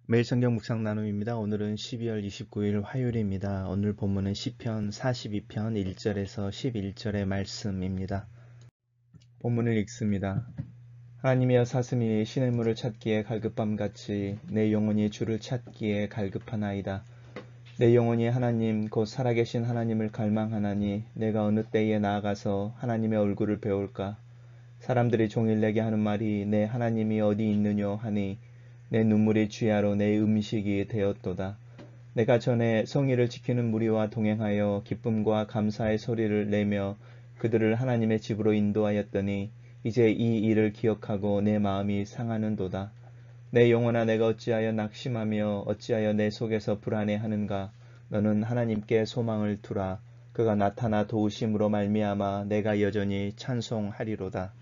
매일 성경 묵상 나눔입니다. 오늘은 12월 29일 화요일입니다. 오늘 본문은 시편 42편 1절에서 11절의 말씀입니다. 본문을 읽습니다. 하나님이여 사슴이 시냇물을 찾기에 갈급함같이 내 영혼이 주를 찾기에 갈급하나이다. 내 영혼이 하나님 곧 살아계신 하나님을 갈망하나니 내가 어느 때에 나아가서 하나님의 얼굴을 배울까. 사람들이 종일 내게 하는 말이 내 하나님이 어디 있느뇨 하니 내 눈물이 주야로 내 음식이 되었도다. 내가 전에 성의를 지키는 무리와 동행하여 기쁨과 감사의 소리를 내며 그들을 하나님의 집으로 인도하였더니 이제 이 일을 기억하고 내 마음이 상하는도다. 내 영혼아 내가 어찌하여 낙심하며 어찌하여 내 속에서 불안해하는가. 너는 하나님께 소망을 두라. 그가 나타나 도우심으로 말미암아 내가 여전히 찬송하리로다.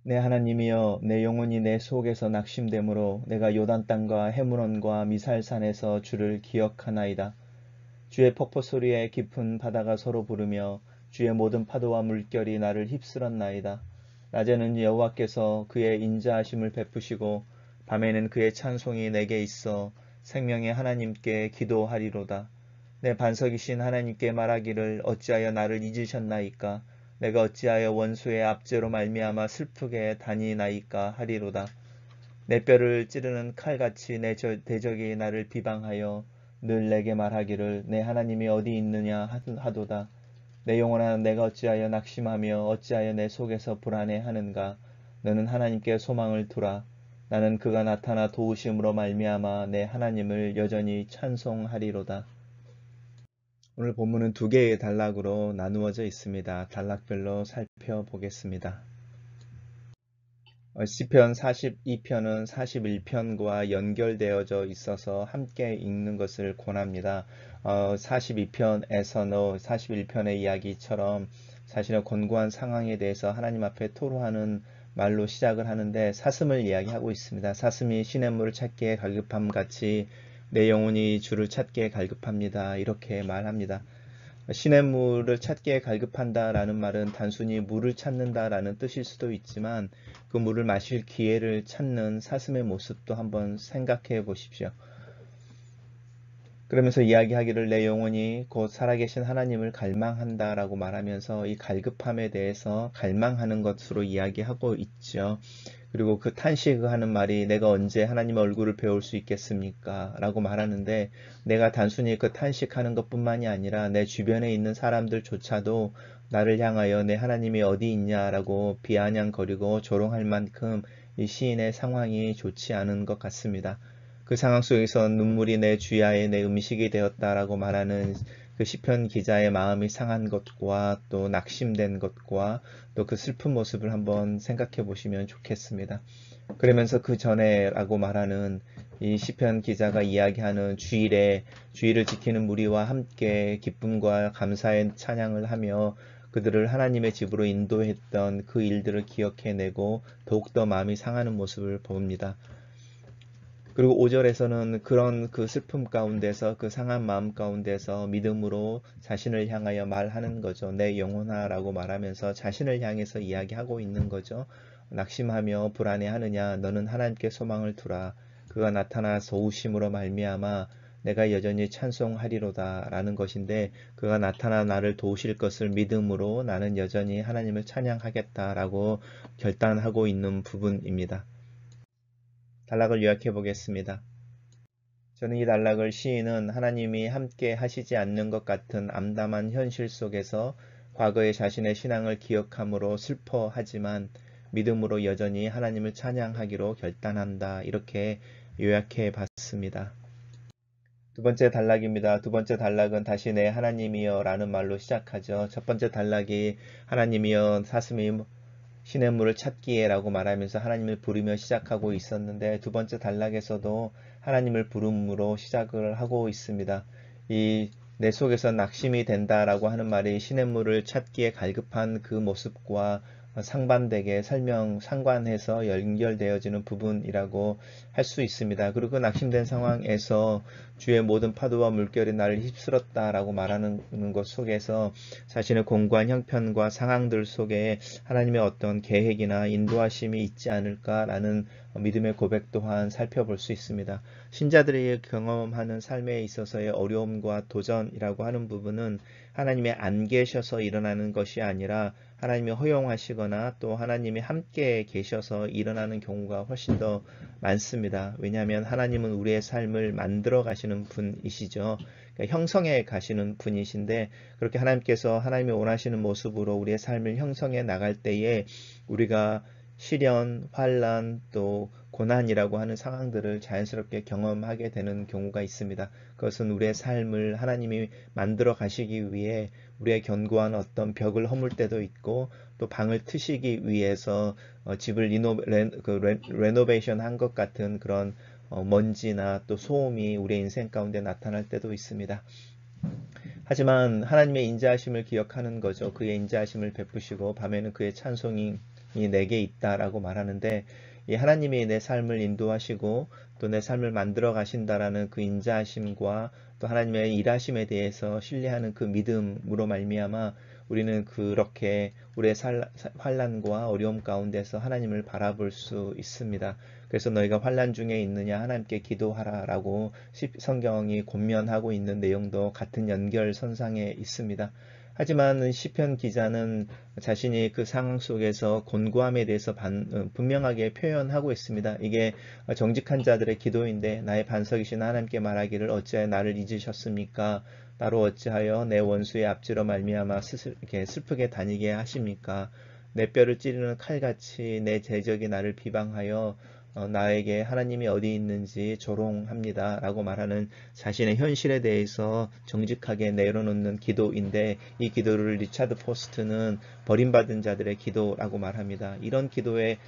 내 하나님이여 내 영혼이 내 속에서 낙심되므로 내가 요단 땅과 헤므론과 미살산에서 주를 기억하나이다. 주의 폭포 소리에 깊은 바다가 서로 부르며 주의 모든 파도와 물결이 나를 휩쓸었나이다. 낮에는 여호와께서 그의 인자하심을 베푸시고 밤에는 그의 찬송이 내게 있어 생명의 하나님께 기도하리로다. 내 반석이신 하나님께 말하기를 어찌하여 나를 잊으셨나이까. 내가 어찌하여 원수의 압제로 말미암아 슬프게 다니나이까 하리로다. 내 뼈를 찌르는 칼같이 내 대적이 나를 비방하여 늘 내게 말하기를 내 하나님이 어디 있느냐 하도다. 내 영혼아 내가 어찌하여 낙심하며 어찌하여 내 속에서 불안해하는가. 너는 하나님께 소망을 두라. 나는 그가 나타나 도우심으로 말미암아 내 하나님을 여전히 찬송하리로다. 오늘 본문은 두 개의 단락으로 나누어져 있습니다. 단락별로 살펴보겠습니다. 시편 42편은 41편과 연결되어져 있어서 함께 읽는 것을 권합니다. 42편에서는 41편의 이야기처럼 자신의 곤고한 상황에 대해서 하나님 앞에 토로하는 말로 시작을 하는데 사슴을 이야기하고 있습니다. 사슴이 시냇물을 찾기에 갈급함같이 내 영혼이 주를 찾기에 갈급합니다. 이렇게 말합니다. 시냇물을 찾기에 갈급한다라는 말은 단순히 물을 찾는다라는 뜻일 수도 있지만 그 물을 마실 기회를 찾는 사슴의 모습도 한번 생각해 보십시오. 그러면서 이야기하기를 내 영혼이 곧 살아계신 하나님을 갈망한다라고 말하면서 이 갈급함에 대해서 갈망하는 것으로 이야기하고 있죠. 그리고 그 탄식하는 말이 내가 언제 하나님의 얼굴을 배울 수 있겠습니까? 라고 말하는데 내가 단순히 그 탄식하는 것뿐만이 아니라 내 주변에 있는 사람들조차도 나를 향하여 내 하나님이 어디 있냐라고 비아냥거리고 조롱할 만큼 이 시인의 상황이 좋지 않은 것 같습니다. 그 상황 속에서 눈물이 내 주야에 내 음식이 되었다라고 말하는 그 시편 기자의 마음이 상한 것과 또 낙심된 것과 또 그 슬픈 모습을 한번 생각해 보시면 좋겠습니다. 그러면서 그 전에라고 말하는 이 시편 기자가 이야기하는 주일을 지키는 무리와 함께 기쁨과 감사의 찬양을 하며 그들을 하나님의 집으로 인도했던 그 일들을 기억해내고 더욱더 마음이 상하는 모습을 봅니다. 그리고 5절에서는 그런 그 슬픔 가운데서 그 상한 마음 가운데서 믿음으로 자신을 향하여 말하는 거죠. 내 영혼아 라고 말하면서 자신을 향해서 이야기하고 있는 거죠. 낙심하며 불안해하느냐 너는 하나님께 소망을 두라. 그가 나타나서 도우심으로 말미암아 내가 여전히 찬송하리로다 라는 것인데 그가 나타나 나를 도우실 것을 믿음으로 나는 여전히 하나님을 찬양하겠다라고 결단하고 있는 부분입니다. 단락을 요약해 보겠습니다. 저는 이 단락을 시인은 하나님이 함께 하시지 않는 것 같은 암담한 현실 속에서 과거의 자신의 신앙을 기억함으로 슬퍼하지만 믿음으로 여전히 하나님을 찬양하기로 결단한다. 이렇게 요약해 봤습니다. 두 번째 단락입니다. 두 번째 단락은 다시 내 하나님이여 라는 말로 시작하죠. 첫 번째 단락이 하나님이여 사슴이 시냇물을 찾기에 라고 말하면서 하나님을 부르며 시작하고 있었는데 두 번째 단락에서도 하나님을 부름으로 시작을 하고 있습니다. 이 내 속에서 낙심이 된다라고 하는 말이 시냇물을 찾기에 갈급한 그 모습과 상반되게 상관해서 연결되어지는 부분이라고 할 할 수 있습니다. 그리고 그 낙심된 상황에서 주의 모든 파도와 물결이 나를 휩쓸었다라고 말하는 것 속에서 자신의 공고한 형편과 상황들 속에 하나님의 어떤 계획이나 인도하심이 있지 않을까라는 믿음의 고백 또한 살펴볼 수 있습니다. 신자들이 경험하는 삶에 있어서의 어려움과 도전이라고 하는 부분은 하나님이 안 계셔서 일어나는 것이 아니라 하나님이 허용하시거나 또 하나님이 함께 계셔서 일어나는 경우가 훨씬 더 많습니다. 왜냐하면 하나님은 우리의 삶을 만들어 가시는 분이시죠. 그러니까 형성해 가시는 분이신데, 그렇게 하나님께서 하나님이 원하시는 모습으로 우리의 삶을 형성해 나갈 때에 우리가 시련, 환난, 또 고난이라고 하는 상황들을 자연스럽게 경험하게 되는 경우가 있습니다. 그것은 우리의 삶을 하나님이 만들어 가시기 위해 우리의 견고한 어떤 벽을 허물 때도 있고, 또 방을 트시기 위해서 집을 레노베이션 한 것 같은 그런 먼지나 또 소음이 우리의 인생 가운데 나타날 때도 있습니다. 하지만 하나님의 인자하심을 기억하는 거죠. 그의 인자하심을 베푸시고 밤에는 그의 찬송이 내게 있다라고 말하는데, 이 하나님이 내 삶을 인도하시고 또 내 삶을 만들어 가신다라는 그 인자하심과 또 하나님의 일하심에 대해서 신뢰하는 그 믿음으로 말미암아 우리는 그렇게 우리의 환난과 어려움 가운데서 하나님을 바라볼 수 있습니다. 그래서 너희가 환난 중에 있느냐 하나님께 기도하라라고 성경이 권면하고 있는 내용도 같은 연결선상에 있습니다. 하지만 시편 기자는 자신이 그 상황 속에서 곤고함에 대해서 분명하게 표현하고 있습니다. 이게 정직한 자들의 기도인데, 나의 반석이신 하나님께 말하기를 어찌하여 나를 잊으셨습니까? 나로 어찌하여 내 원수의 앞지로 말미암아 슬프게 다니게 하십니까? 내 뼈를 찌르는 칼같이 내 대적이 나를 비방하여 나에게 하나님이 어디 있는지 조롱합니다 라고 말하는 자신의 현실에 대해서 정직하게 내려놓는 기도인데, 이 기도를 리차드 포스트는 버림받은 자들의 기도라고 말합니다. 이런 기도의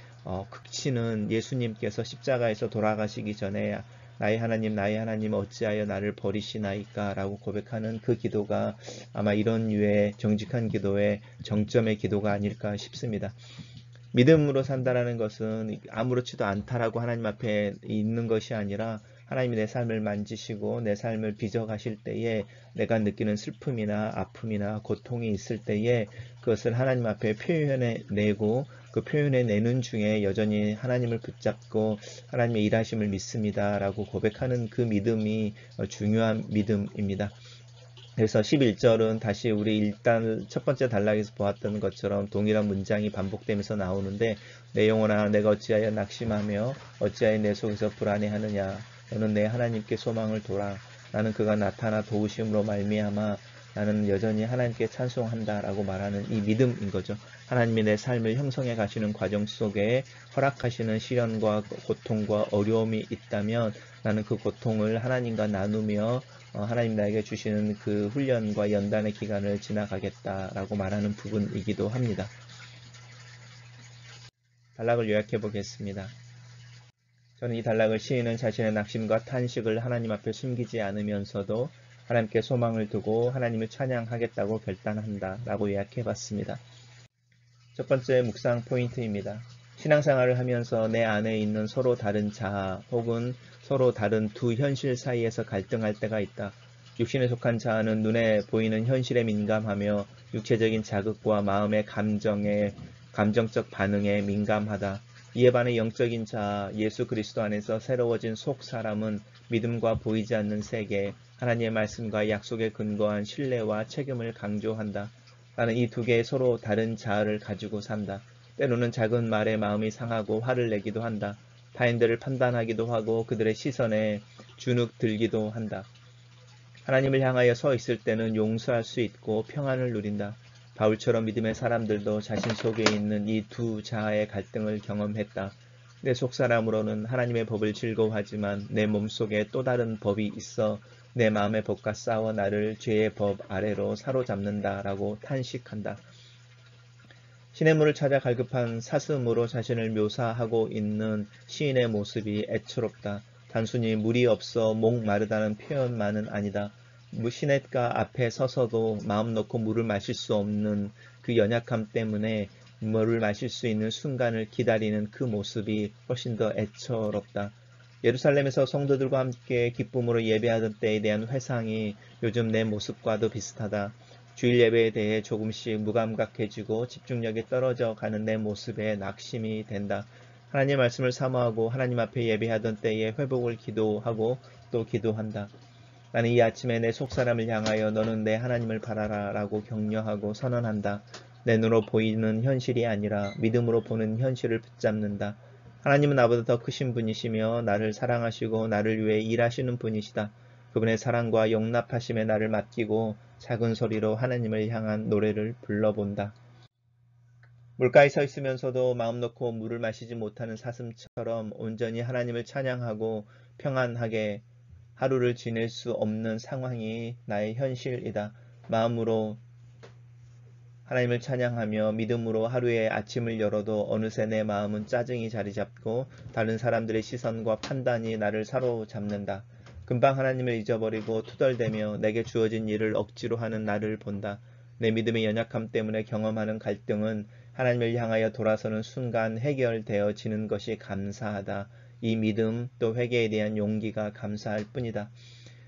극치는 예수님께서 십자가에서 돌아가시기 전에 나의 하나님 어찌하여 나를 버리시나이까 라고 고백하는 그 기도가 아마 이런 류의 정직한 기도의 정점의 기도가 아닐까 싶습니다. 믿음으로 산다라는 것은 아무렇지도 않다라고 하나님 앞에 있는 것이 아니라, 하나님이 내 삶을 만지시고 내 삶을 빚어가실 때에 내가 느끼는 슬픔이나 아픔이나 고통이 있을 때에 그것을 하나님 앞에 표현해내고, 그 표현해내는 중에 여전히 하나님을 붙잡고 하나님의 일하심을 믿습니다 라고 고백하는 그 믿음이 중요한 믿음입니다. 그래서 11절은 다시 우리 일단 첫 번째 단락에서 보았던 것처럼 동일한 문장이 반복되면서 나오는데, 내 영혼아 내가 어찌하여 낙심하며 어찌하여 내 속에서 불안해하느냐, 너는 내 하나님께 소망을 둬라. 나는 그가 나타나 도우심으로 말미암아 나는 여전히 하나님께 찬송한다 라고 말하는 이 믿음인 거죠. 하나님이 내 삶을 형성해 가시는 과정 속에 허락하시는 시련과 고통과 어려움이 있다면 나는 그 고통을 하나님과 나누며 하나님 나에게 주시는 그 훈련과 연단의 기간을 지나가겠다라고 말하는 부분이기도 합니다. 단락을 요약해 보겠습니다. 저는 이 단락을 시인은 자신의 낙심과 탄식을 하나님 앞에 숨기지 않으면서도 하나님께 소망을 두고 하나님을 찬양하겠다고 결단한다 라고 요약해 봤습니다. 첫 번째 묵상 포인트입니다. 신앙생활을 하면서 내 안에 있는 서로 다른 자아 혹은 서로 다른 두 현실 사이에서 갈등할 때가 있다. 육신에 속한 자아는 눈에 보이는 현실에 민감하며 육체적인 자극과 마음의 감정적 반응에 민감하다. 이에 반해 영적인 자아, 예수 그리스도 안에서 새로워진 속 사람은 믿음과 보이지 않는 세계, 하나님의 말씀과 약속에 근거한 신뢰와 책임을 강조한다. 나는 이 두 개의 서로 다른 자아를 가지고 산다. 때로는 작은 말에 마음이 상하고 화를 내기도 한다. 타인들을 판단하기도 하고 그들의 시선에 주눅 들기도 한다. 하나님을 향하여 서 있을 때는 용서할 수 있고 평안을 누린다. 바울처럼 믿음의 사람들도 자신 속에 있는 이 두 자아의 갈등을 경험했다. 내 속사람으로는 하나님의 법을 즐거워하지만 내 몸속에 또 다른 법이 있어 내 마음의 법과 싸워 나를 죄의 법 아래로 사로잡는다 라고 탄식한다. 시냇물을 찾아 갈급한 사슴으로 자신을 묘사하고 있는 시인의 모습이 애처롭다. 단순히 물이 없어 목마르다는 표현만은 아니다. 시냇가 앞에 서서도 마음 놓고 물을 마실 수 없는 그 연약함 때문에 물을 마실 수 있는 순간을 기다리는 그 모습이 훨씬 더 애처롭다. 예루살렘에서 성도들과 함께 기쁨으로 예배하던 때에 대한 회상이 요즘 내 모습과도 비슷하다. 주일 예배에 대해 조금씩 무감각해지고 집중력이 떨어져 가는 내 모습에 낙심이 된다. 하나님 말씀을 사모하고 하나님 앞에 예배하던 때에 회복을 기도하고 또 기도한다. 나는 이 아침에 내 속사람을 향하여 너는 내 하나님을 바라라 라고 격려하고 선언한다. 내 눈으로 보이는 현실이 아니라 믿음으로 보는 현실을 붙잡는다. 하나님은 나보다 더 크신 분이시며 나를 사랑하시고 나를 위해 일하시는 분이시다. 그분의 사랑과 용납하심에 나를 맡기고 작은 소리로 하나님을 향한 노래를 불러본다. 물가에 서 있으면서도 마음 놓고 물을 마시지 못하는 사슴처럼 온전히 하나님을 찬양하고 평안하게 하루를 지낼 수 없는 상황이 나의 현실이다. 마음으로 하나님을 찬양하며 믿음으로 하루의 아침을 열어도 어느새 내 마음은 짜증이 자리 잡고 다른 사람들의 시선과 판단이 나를 사로잡는다. 금방 하나님을 잊어버리고 투덜대며 내게 주어진 일을 억지로 하는 나를 본다. 내 믿음의 연약함 때문에 경험하는 갈등은 하나님을 향하여 돌아서는 순간 해결되어지는 것이 감사하다. 이 믿음 또 회개에 대한 용기가 감사할 뿐이다.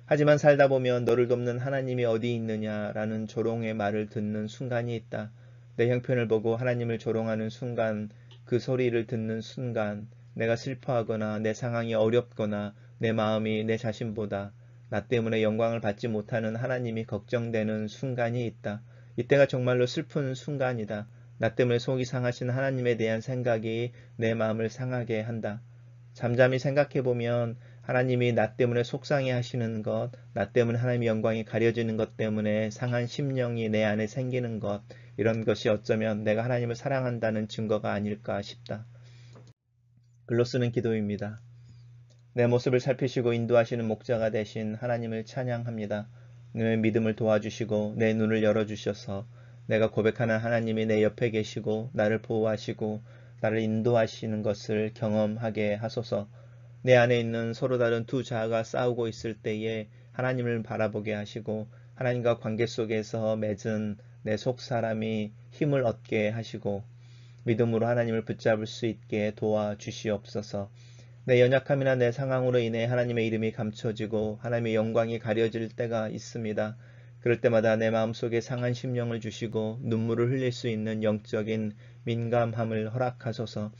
하지만 살다 보면 너를 돕는 하나님이 어디 있느냐라는 조롱의 말을 듣는 순간이 있다. 내 형편을 보고 하나님을 조롱하는 순간, 그 소리를 듣는 순간 내가 슬퍼하거나 내 상황이 어렵거나 내 마음이 내 자신보다 나 때문에 영광을 받지 못하는 하나님이 걱정되는 순간이 있다. 이때가 정말로 슬픈 순간이다. 나 때문에 속이 상하신 하나님에 대한 생각이 내 마음을 상하게 한다. 잠잠히 생각해보면 하나님이 나 때문에 속상해 하시는 것, 나 때문에 하나님의 영광이 가려지는 것 때문에 상한 심령이 내 안에 생기는 것, 이런 것이 어쩌면 내가 하나님을 사랑한다는 증거가 아닐까 싶다. 글로 쓰는 기도입니다. 내 모습을 살피시고 인도하시는 목자가 되신 하나님을 찬양합니다. 내 믿음을 도와주시고 내 눈을 열어주셔서 내가 고백하는 하나님이 내 옆에 계시고 나를 보호하시고 나를 인도하시는 것을 경험하게 하소서. 내 안에 있는 서로 다른 두 자아가 싸우고 있을 때에 하나님을 바라보게 하시고 하나님과 관계 속에서 맺은 내 속사람이 힘을 얻게 하시고 믿음으로 하나님을 붙잡을 수 있게 도와주시옵소서. 내 연약함이나 내 상황으로 인해 하나님의 이름이 감춰지고 하나님의 영광이 가려질 때가 있습니다. 그럴 때마다 내 마음속에 상한 심령을 주시고 눈물을 흘릴 수 있는 영적인 민감함을 허락하소서.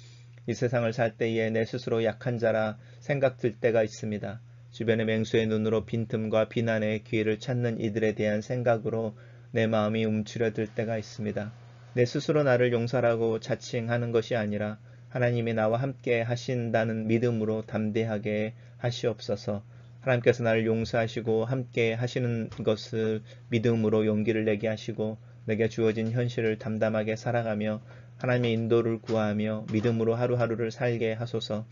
이 세상을 살 때에 내 스스로 약한 자라 생각들 때가 있습니다. 주변의 맹수의 눈으로 빈틈과 비난의 기회를 찾는 이들에 대한 생각으로 내 마음이 움츠려들 때가 있습니다. 내 스스로 나를 용서하고 자칭하는 것이 아니라 하나님이 나와 함께 하신다는 믿음으로 담대하게 하시옵소서. 하나님께서 나를 용서하시고 함께 하시는 것을 믿음으로 용기를 내게 하시고 내게 주어진 현실을 담담하게 살아가며 하나님의 인도를 구하며 믿음으로 하루하루를 살게 하소서.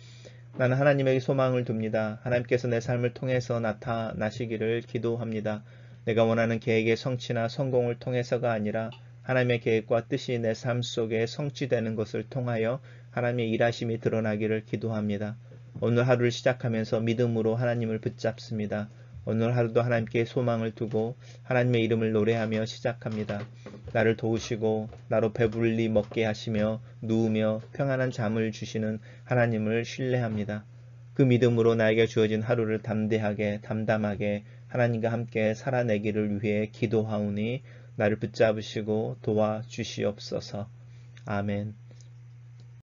나는 하나님에게 소망을 둡니다. 하나님께서 내 삶을 통해서 나타나시기를 기도합니다. 내가 원하는 계획의 성취나 성공을 통해서가 아니라 하나님의 계획과 뜻이 내 삶 속에 성취되는 것을 통하여 하나님의 일하심이 드러나기를 기도합니다. 오늘 하루를 시작하면서 믿음으로 하나님을 붙잡습니다. 오늘 하루도 하나님께 소망을 두고 하나님의 이름을 노래하며 시작합니다. 나를 도우시고 나로 배불리 먹게 하시며 누우며 평안한 잠을 주시는 하나님을 신뢰합니다. 그 믿음으로 나에게 주어진 하루를 담대하게 담담하게 하나님과 함께 살아내기를 위해 기도하오니 나를 붙잡으시고 도와주시옵소서. 아멘.